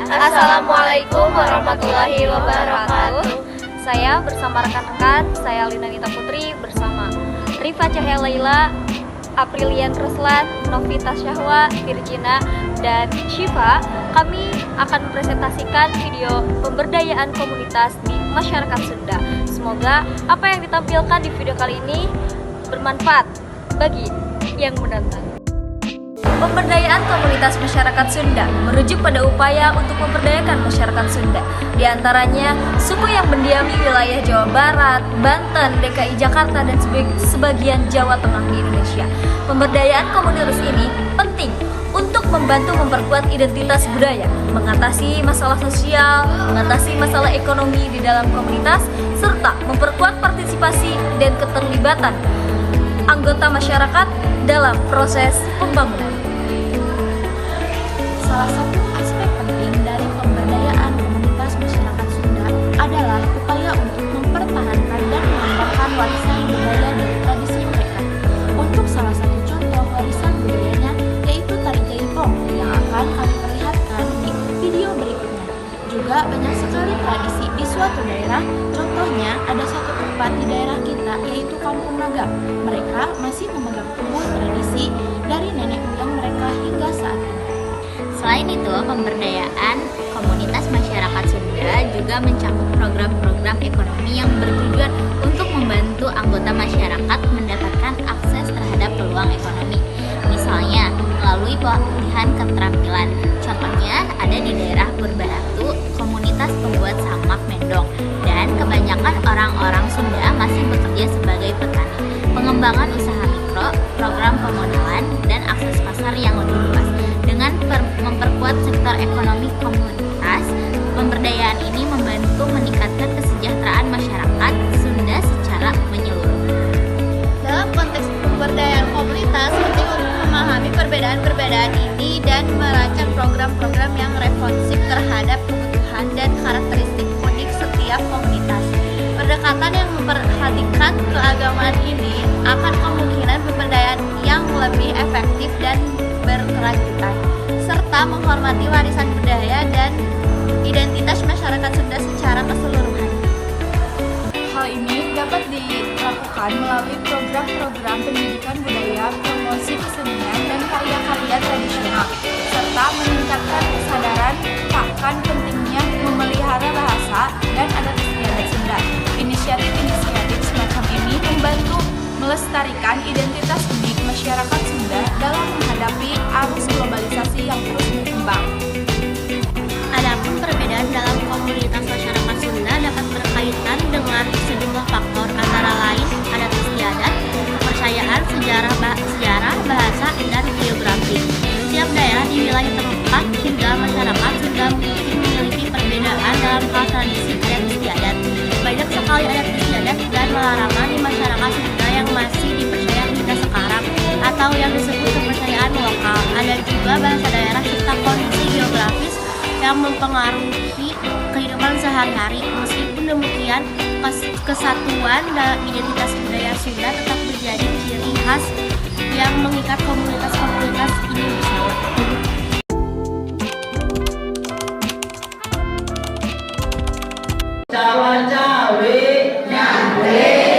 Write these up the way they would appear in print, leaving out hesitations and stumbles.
Assalamualaikum warahmatullahi wabarakatuh. Saya bersama rekan-rekan, saya Lina Nita Putri bersama Rifa Cahya Laila, Aprilian Ruslan, Novita Syahwa, Virgina, dan Syifa. Kami akan mempresentasikan video pemberdayaan komunitas di masyarakat Sunda. Semoga apa yang ditampilkan di video kali ini bermanfaat bagi yang menonton. Pemberdayaan komunitas masyarakat Sunda merujuk pada upaya untuk memberdayakan masyarakat Sunda. Di antaranya, suku yang mendiami wilayah Jawa Barat, Banten, DKI Jakarta, dan sebagian Jawa Tengah di Indonesia. Pemberdayaan komunitas ini penting untuk membantu memperkuat identitas budaya, mengatasi masalah sosial, mengatasi masalah ekonomi di dalam komunitas, serta memperkuat partisipasi dan keterlibatan anggota masyarakat dalam proses pembangunan. Salah satu aspek penting dari pemberdayaan komunitas masyarakat Sunda adalah upaya untuk mempertahankan dan mengembangkan warisan budaya dan tradisi mereka. Untuk salah satu contoh warisan budayanya yaitu tari jaipong yang akan kami perlihatkan di video berikutnya. Juga banyak sekali tradisi di suatu daerah, contohnya ada satu tempat di daerah kita yaitu Kampung Naga. Mereka masih memegang teguh tradisi dari nenek moyang mereka hingga saat ini. Selain itu, pemberdayaan komunitas masyarakat Sunda juga mencakup program-program ekonomi yang bertujuan untuk membantu anggota masyarakat mendapatkan akses terhadap peluang ekonomi. Misalnya, melalui pelatihan keterampilan. Contohnya, ada di daerah Purbaratu, komunitas pembuat samak mendong, dan kebanyakan orang-orang Sunda masih bekerja sebagai petani. Pengembangan usaha mikro, program pemodalan, dan akses pasar yang lebih luas. Dengan memperkuat sektor ekonomi komunitas, pemberdayaan ini membantu meningkatkan kesejahteraan masyarakat Sunda secara menyeluruh. Dalam konteks pemberdayaan komunitas, penting untuk memahami perbedaan-perbedaan ini dan merancang program-program yang responsif terhadap kebutuhan dan karakteristik unik setiap komunitas. Pendekatan yang memperhatikan keagamaan ini akan kemungkinan pemberdayaan yang lebih efektif dan berkelanjutan, serta menghormati warisan budaya dan identitas masyarakat Sunda secara keseluruhan. Hal ini dapat dilakukan melalui program-program pendidikan budaya, promosi kesenian, dan karya-karya tradisional, serta meningkatkan kesadaran akan pentingnya memelihara bahasa dan adat istiadat Sunda. Inisiatif-inisiatif semacam ini membantu melestarikan identitas unik masyarakat Sunda dalam menghadapi arus globalisasi yang terus berkembang. Adapun perbedaan dalam komunitas masyarakat Sunda dapat berkaitan dengan sejumlah faktor, antara lain adat istiadat, kepercayaan, sejarah, bahasa, dan geografi. Setiap daerah di wilayah tempat tinggal masyarakat Sunda memiliki perbedaan dalam hal tradisi adat istiadat. Banyak sekali adat istiadat dan larangan di masyarakat Sunda yang masih dipercaya hingga sekarang atau yang disebut kepercayaan lokal. Ada juga bahasa daerah serta kondisi geografis yang mempengaruhi kehidupan sehari-hari. Meskipun demikian, kesatuan dalam identitas budaya Sunda tetap menjadi ciri khas yang mengikat komunitas-komunitas ini bersama. Cawe-cawe nyampe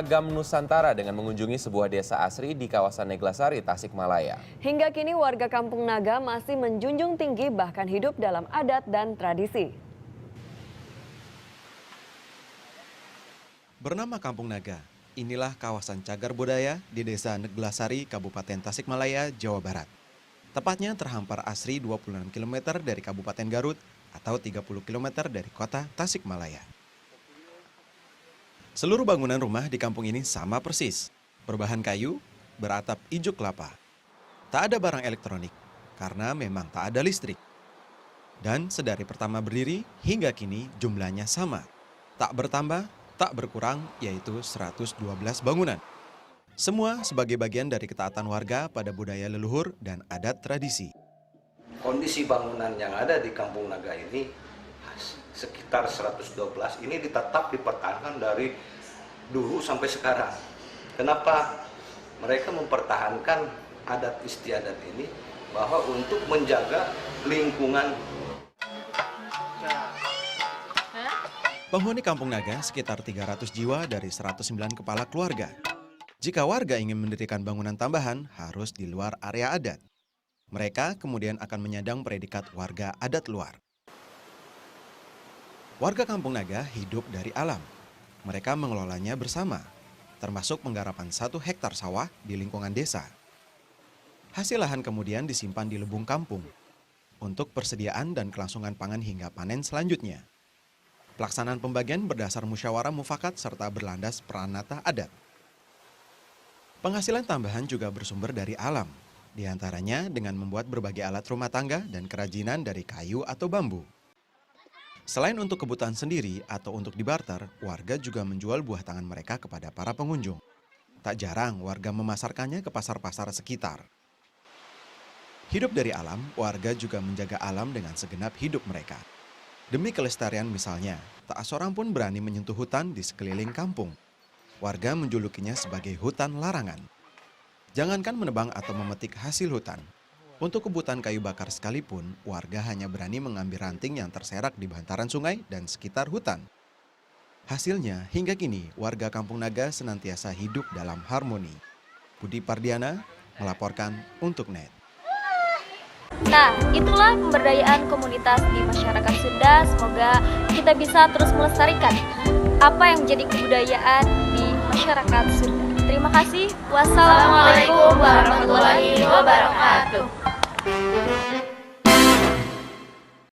Ragam Nusantara dengan mengunjungi sebuah desa asri di kawasan Neglasari, Tasikmalaya. Hingga kini warga Kampung Naga masih menjunjung tinggi bahkan hidup dalam adat dan tradisi. Bernama Kampung Naga, inilah kawasan cagar budaya di Desa Neglasari, Kabupaten Tasikmalaya, Jawa Barat. Tepatnya terhampar asri 26 km dari Kabupaten Garut atau 30 km dari kota Tasikmalaya. Seluruh bangunan rumah di kampung ini sama persis, berbahan kayu, beratap ijuk kelapa. Tak ada barang elektronik, karena memang tak ada listrik. Dan sedari pertama berdiri hingga kini jumlahnya sama. Tak bertambah, tak berkurang, yaitu 112 bangunan. Semua sebagai bagian dari ketaatan warga pada budaya leluhur dan adat tradisi. Kondisi bangunan yang ada di Kampung Naga ini sekitar 112 ini tetap dipertahankan dari dulu sampai sekarang. Kenapa? Mereka mempertahankan adat istiadat ini bahwa untuk menjaga lingkungan. Penghuni Kampung Naga sekitar 300 jiwa dari 109 kepala keluarga. Jika warga ingin mendirikan bangunan tambahan, harus di luar area adat. Mereka kemudian akan menyandang predikat warga adat luar. Warga Kampung Naga hidup dari alam. Mereka mengelolanya bersama, termasuk penggarapan 1 hektar sawah di lingkungan desa. Hasil lahan kemudian disimpan di lubung kampung untuk persediaan dan kelangsungan pangan hingga panen selanjutnya. Pelaksanaan pembagian berdasar musyawarah mufakat serta berlandas pranata adat. Penghasilan tambahan juga bersumber dari alam, di antaranya dengan membuat berbagai alat rumah tangga dan kerajinan dari kayu atau bambu. Selain untuk kebutuhan sendiri atau untuk dibarter, warga juga menjual buah tangan mereka kepada para pengunjung. Tak jarang warga memasarkannya ke pasar-pasar sekitar. Hidup dari alam, warga juga menjaga alam dengan segenap hidup mereka. Demi kelestarian misalnya, tak seorang pun berani menyentuh hutan di sekeliling kampung. Warga menjulukinya sebagai hutan larangan. Jangankan menebang atau memetik hasil hutan, untuk kebutuhan kayu bakar sekalipun, warga hanya berani mengambil ranting yang terserak di bantaran sungai dan sekitar hutan. Hasilnya, hingga kini warga Kampung Naga senantiasa hidup dalam harmoni. Budi Pardiana melaporkan untuk NET. Nah, itulah pemberdayaan komunitas di masyarakat Sunda. Semoga kita bisa terus melestarikan apa yang menjadi kebudayaan di masyarakat Sunda. Terima kasih. Wassalamualaikum warahmatullahi wabarakatuh.